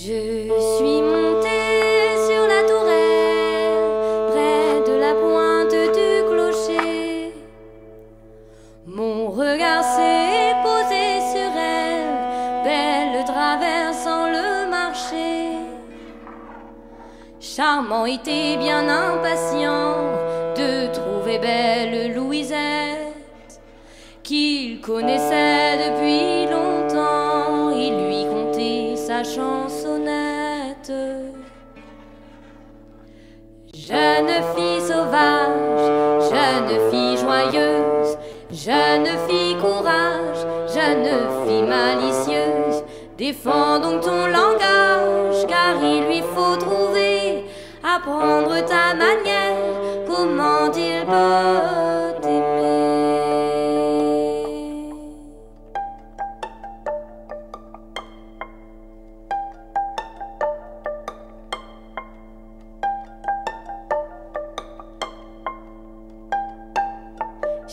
Je suis montée sur la tourelle, près de la pointe du clocher. Mon regard s'est posé sur elle, belle traversant le marché. Charmant était bien impatient de trouver belle Louisette, qu'il connaissait depuis longtemps. Il lui contait sa chansonnette. Jeune fille sauvage, jeune fille joyeuse, jeune fille courage, jeune fille malicieuse, défends donc ton langage, car il lui faut trouver, apprendre ta manière, comment il peut t'aimer.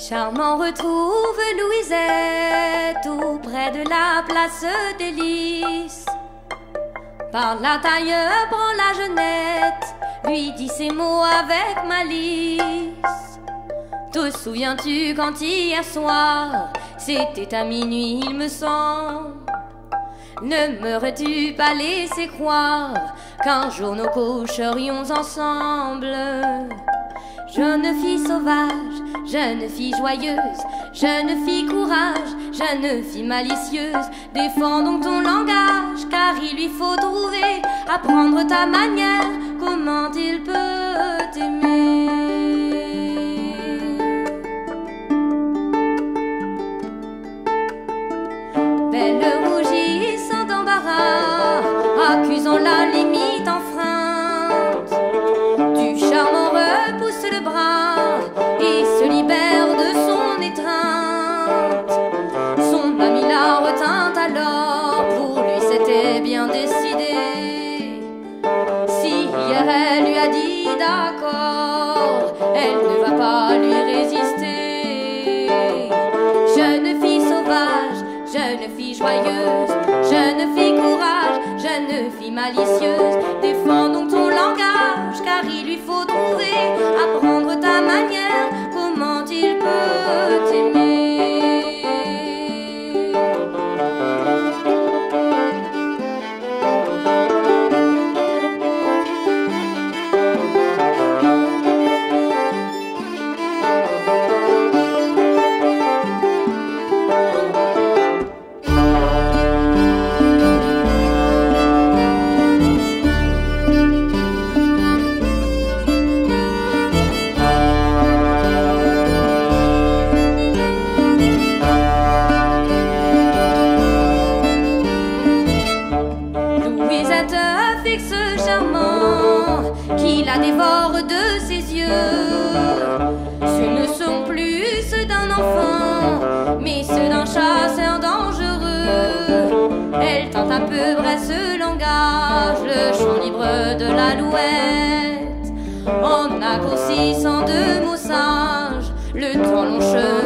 Charmant retrouve Louisette tout près de la place des Lys. Par la taille, prend la jeunette, lui dit ces mots avec malice. Te souviens-tu quand hier soir, c'était à minuit il me semble, ne m'aurais-tu pas laissé croire qu'un jour nous coucherions ensemble? Jeune fille sauvage, jeune fille joyeuse, jeune fille courage, jeune fille malicieuse, défends donc ton langage, car il lui faut trouver, apprendre ta manière, comment il peut t'aimer. Belle rougissant d'embarras, accusant la limite enfreinte, du charmant repousse le bras et se libère de son étreinte. Son ami la retint alors, pour lui c'était bien décidé. Si hier elle lui a dit d'accord, elle ne va pas lui résister. Jeune fille sauvage, jeune fille joyeuse, jeune fille courage, jeune fille malicieuse, défends donc ton langage, car il lui faut trouver, apprendre ta manière, comment il peut t'aimer. Charmant, qui la dévore de ses yeux. Ce ne sont plus ceux d'un enfant, mais ceux d'un chasseur dangereux. Elle tente un peu vrai ce langage, le chant libre de l'alouette, en raccourcissant de mots sages le temps long chemin